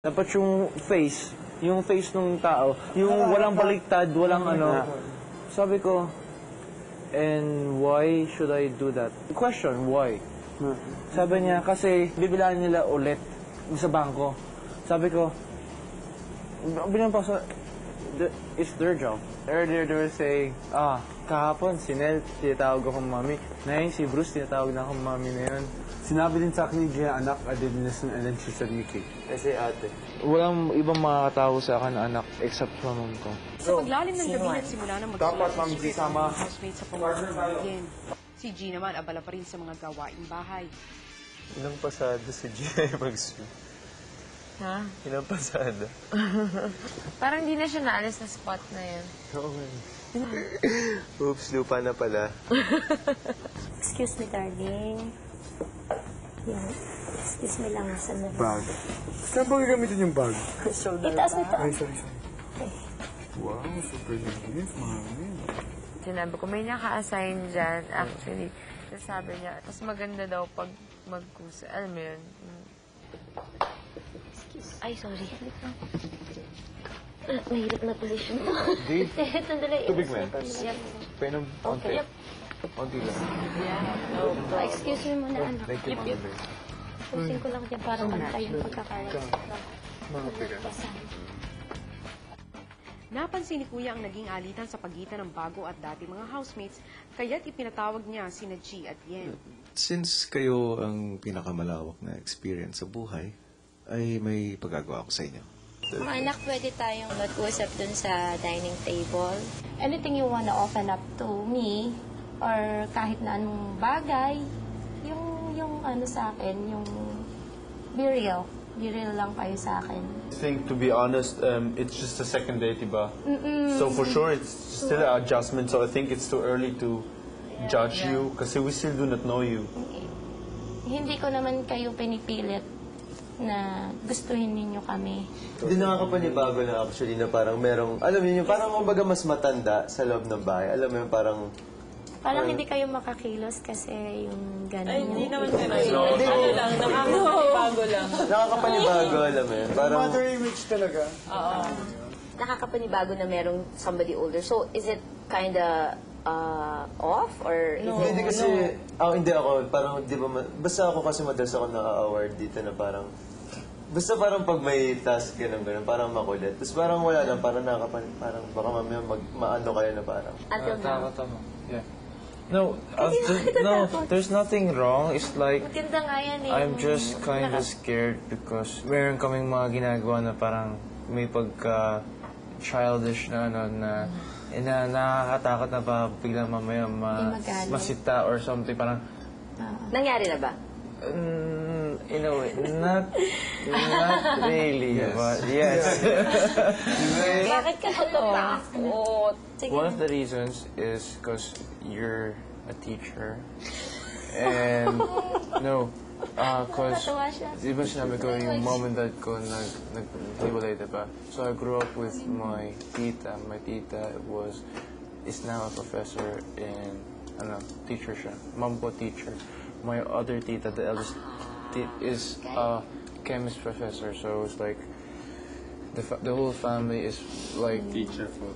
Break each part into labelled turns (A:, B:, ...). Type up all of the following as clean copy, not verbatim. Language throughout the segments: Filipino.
A: Dapat yung face ng tao, yung walang baliktad, walang ano. Sabi ko, and why should I do that? Question, why? Sabi niya, kasi bibilaan nila ulit sa bangko. Sabi ko, bilang pa sa, it's their job. Earlier they were saying, kahapon si Nel, tinatawag akong mami. Ngayon si Bruce, tinatawag na akong mami na yun.
B: Sinabi din sa akin ni Gia, anak, I didn't listen, and then she said Yuki.
A: Kasi ate. Walang ibang makakatawa sa akin na anak except sa mom ko.
C: Sa paglalim ng gabi nagsimula na magsulat ng housemate sa pamamagitan ng Si G naman abala pa rin sa mga gawaing bahay.
D: Ilang pasada si Gia mag-swim?
E: Ha?
D: Ilang pasada?
E: Parang di na siya naalis sa spot na yun.
D: Oo nga. Oops, lupa na pala.
F: Excuse me, darling. Yan. Excuse me lang, sandali.
B: Bag. Saan ba gagamitin yung bag?
F: Itaas mo ito.
B: Ay, sorry. Wow, super linis, mami.
E: Sinabi ko, may naka-assign dyan. Actually, sabi niya, mas maganda daw pag magkusa. Alam mo yun?
F: Ay, sorry. Mahirap na position to.
D: Dave,
F: Sandali.
D: tubig mo yan?
F: Yep.
D: Painom konti.
F: Yep.
D: Konti lang.
F: Excuse me muna, anak.
D: Thank you, Mama Bear.
F: Pusin ko lang dyan para pantay yung pagkakaroon.
D: Mga bigat.
C: Napansin ni Kuya ang naging alitan sa pagitan ng bago at dati mga housemates, kaya't ipinatawag niya sina G at Yen.
G: Since kayo ang pinakamalawak na experience sa buhay, ay may pagagawa ko sa inyo.
F: Mga anak, pwede tayong mag-usap dun sa dining table. Anything you wanna open up to me, or kahit na anong bagay, yung ano sa akin, yung be real. Be real lang kayo sa akin.
H: I think, to be honest, it's just a second date, diba? So for sure, it's still an adjustment. So I think it's too early to judge you, kasi we still do not know you.
F: Hindi ko naman kayo pinipilit na gustuhin ninyo kami.
D: Hindi nakakapanibago na actually na parang merong, alam niyo, parang kumbaga mas matanda sa loob ng bahay. Alam mo yun, parang...
F: Parang hindi kayo makakilos kasi yung gano'n. Ay, hindi naman
E: Ano lang, nakakapanibago lang.
D: Nakakapanibago, alam mo yun. Parang...
B: Mother image talaga.
I: Nakakapanibago na merong somebody older. So, is it kinda off? Or is it...
D: Hindi kasi... hindi ako. Parang, di ba... Basta ako kasi madalas ako naka-award dito na parang... Basta parang pag may task, ganun, parang makulit. Tapos parang wala lang, parang parang baka mamaya maano kayo na parang...
I: Until now?
A: Tama. Yeah. No, there's nothing wrong. It's like,
F: Maganda nga yan eh.
A: I'm just kind of scared because meron kaming mga ginagawa na parang may pagka-childish na ano na nakakatakot na pa biglang mamaya masita or something. Parang,
I: Nangyari na ba?
A: in a way, not really, but yes.
F: Bakit ka natakot?
A: One of the reasons is because you're a teacher. And, no, because, di ba sinabi ko, yung mom and dad ko nag-hiwalay, diba? So I grew up with my tita. My tita is now a professor in, teacher siya. Mom ko teacher. My other tita, the eldest, is a chemist professor. So it's like, the whole family is like...
H: Teacher for...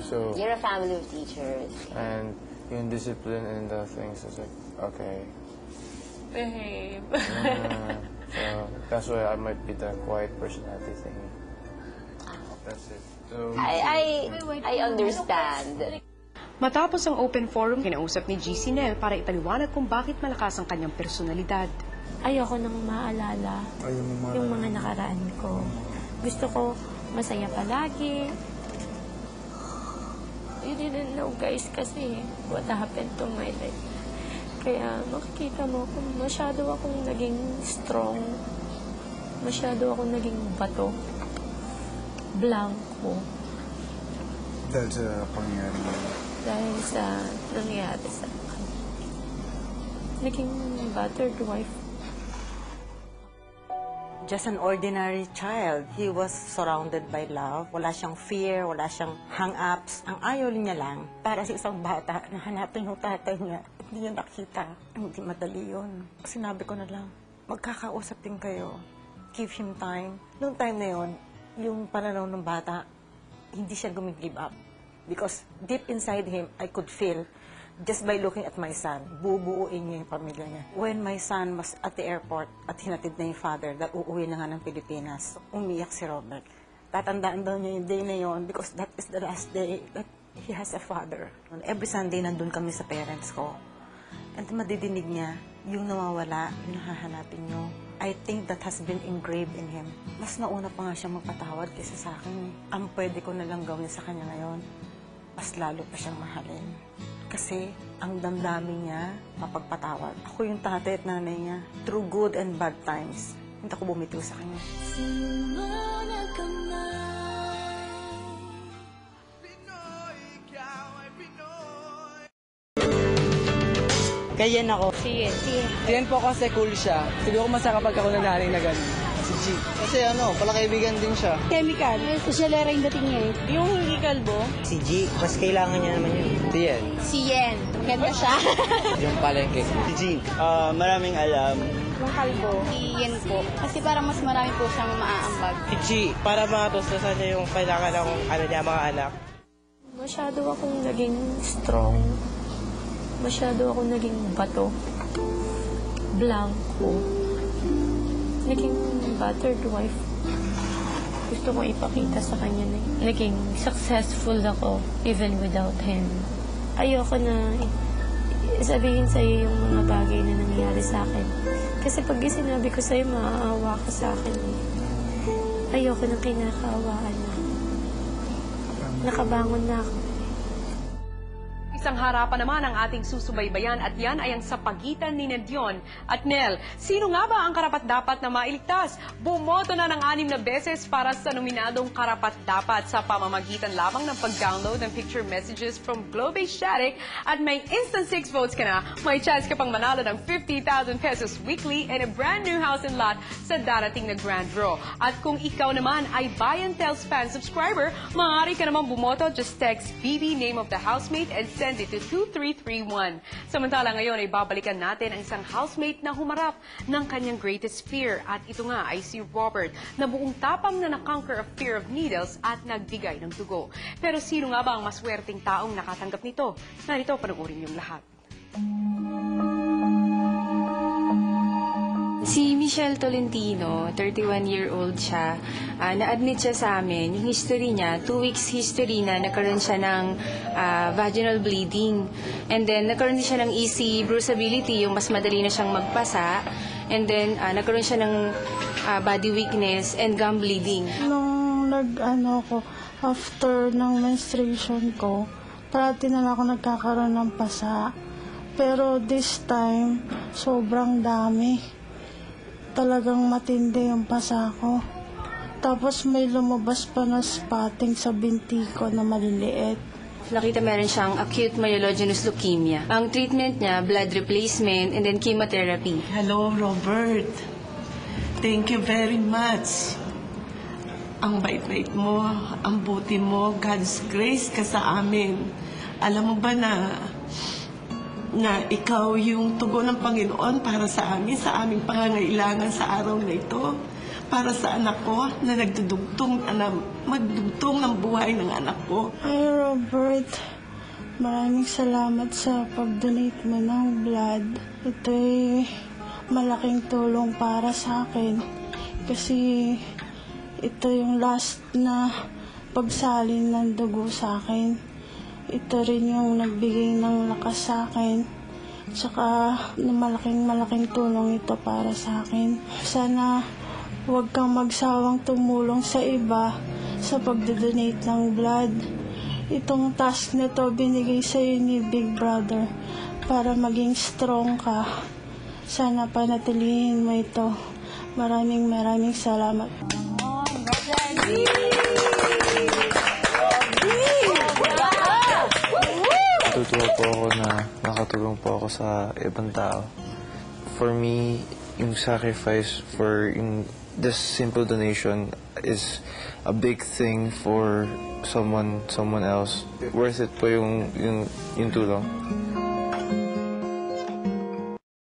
A: so...
I: You're a family of teachers.
A: And yung discipline and the things, it's like, okay.
E: Behave.
A: So that's why I might be the quiet personality thing. That's it. So,
I: I understand.
C: Matapos ang open forum, kinausap ni G si Nel para ipaliwanag kung bakit malakas ang kanyang personalidad.
F: Ayoko nang maalala yung mga nakaraan ko. Gusto ko masaya palagi. You didn't know, guys, kasi what happened to my life. Kaya makikita mo kung masyado akong naging strong. Masyado akong naging bato. Blanco.
B: Dahil sa pangyayari mo.
F: Dahil sa nangyari sa akin. Naging battered wife.
J: Just an ordinary child. He was surrounded by love. Wala siyang fear, wala siyang hang-ups. Ang ayaw niya lang, para sa isang bata, na hanapin yung tatay niya. Hindi niya nakita. Hindi madali yun. Sinabi ko na lang, magkakausap din kayo. give him time. Noong time na yon, yung pananaw ng bata, hindi siya gumigive up. Because deep inside him, I could feel, just by looking at my son, bubuuin niya yung pamilya niya. When my son was at the airport at hinatid na yung father that uuwi na nga ng Pilipinas, umiyak si Robert. Tatandaan daw niya yung day na yon because that is the last day that he has a father. Every Sunday, nandun kami sa parents ko. And madidinig niya, yung nawawala, yung hahanapin niyo. I think that has been engraved in him. Mas nauna pa nga siya magpatawad kaysa sa akin. Ang pwede ko na lang gawin sa kanya ngayon, mas lalo pa siyang mahalin. Kasi ang damdamin niya, mapagpatawad. Ako yung tatay at nanay niya. Through good and bad times, hindi ako bumitiw sa kanya.
K: Kayan ako.
F: Si Yen.
K: Yan po kasi cool siya. Siguro masarap pag ako nanaring na gano'n. Si G. Kasi pala kaibigan din siya.
F: Chemical. Sosyalera yung dating niya eh.
K: Yung hindi kalbo? Si G. Mas kailangan niya naman yun. Si Yen.
F: Si Yen. Maganda siya.
K: Yung palengke. Si G. Maraming alam.
F: Yung kalbo. Si Yen po. Kasi parang mas marami po siyang maaambag.
K: Si G. Para matustusan niya yung kailangan ng mga anak.
F: Masyado akong naging strong. Masyado ako naging bato. Blanco. Naging battered wife. Gusto ko ipakita sa kanya na naging successful ako even without him. Ayoko na sabihin sa'yo yung mga bagay na nangyari sa akin. Kasi pag sinabi ko sa'yo, maaawa ka sa akin. Ayoko nang kinakaawaan mo. Nakabangon na ako.
C: Isang harapan naman ang ating susubaybayan at yan ay ang sa pagitan ni Dion at Nel. Sino nga ba ang karapat-dapat na mailigtas? Bumoto na ng 6 na beses para sa nominadong karapat-dapat sa pamamagitan lamang ng pag-download ng picture messages from Globe Static at may instant 6 votes ka na, may chance ka pang manalo ng 50,000 pesos weekly and a brand new house and lot sa darating na grand draw. At kung ikaw naman ay Buy and Tell fan subscriber, maaari ka naman bumoto. Just text BB name of the housemate and send it to 2331. Samantala ngayon ay babalikan natin ang isang housemate na humarap ng kanyang greatest fear. At ito nga ay si Robert na buong tapang na na-conquer a fear of needles at nagbigay ng dugo. Pero sino nga ba ang maswerteng taong nakatanggap nito? Narito, panoorin yung lahat.
L: Si Michelle Tolentino, 31-year-old siya, na-admit siya sa amin. Yung history niya, 2 weeks history na nagkaroon siya ng vaginal bleeding. And then, nagkaroon din siya ng easy bruisability, yung mas madali na siyang magpasa. And then, nagkaroon siya ng body weakness and gum bleeding.
M: Nung after ng menstruation ko, parati na ako nagkakaroon ng pasa. Pero this time, sobrang dami. Talagang matindi yung pasa ko. Tapos may lumabas pa na spotting sa binti ko na maliliit.
L: Nakita meron siyang acute myelogenous leukemia. Ang treatment niya, blood replacement and then chemotherapy.
N: Hello, Robert. Thank you very much. Ang bait-bait mo, ang buti mo, God's grace ka sa amin. Alam mo ba na ikaw yung tugon ng Panginoon para sa amin, sa aming pangangailangan sa araw na ito, para sa anak ko na magdugtong ng buhay ng anak ko.
M: Hi, Robert. Maraming salamat sa pag-donate mo ng blood. Ito'y malaking tulong para sa akin kasi ito yung last na pagsalin ng dugo sa akin. Ito rin yung nagbigay ng lakas sa akin. Tsaka malaking tulong ito para sa akin. Sana huwag kang magsawang tumulong sa iba sa pagdodonate ng blood. Itong task na to binigay sa'yo ni Big Brother para maging strong ka. Sana panatilihin mo ito. Maraming salamat.
A: Natutuwa po ako na nakatulong po ako sa ibang tao. For me, yung sacrifice for this simple donation is a big thing for someone else. Worth it po yung tulong.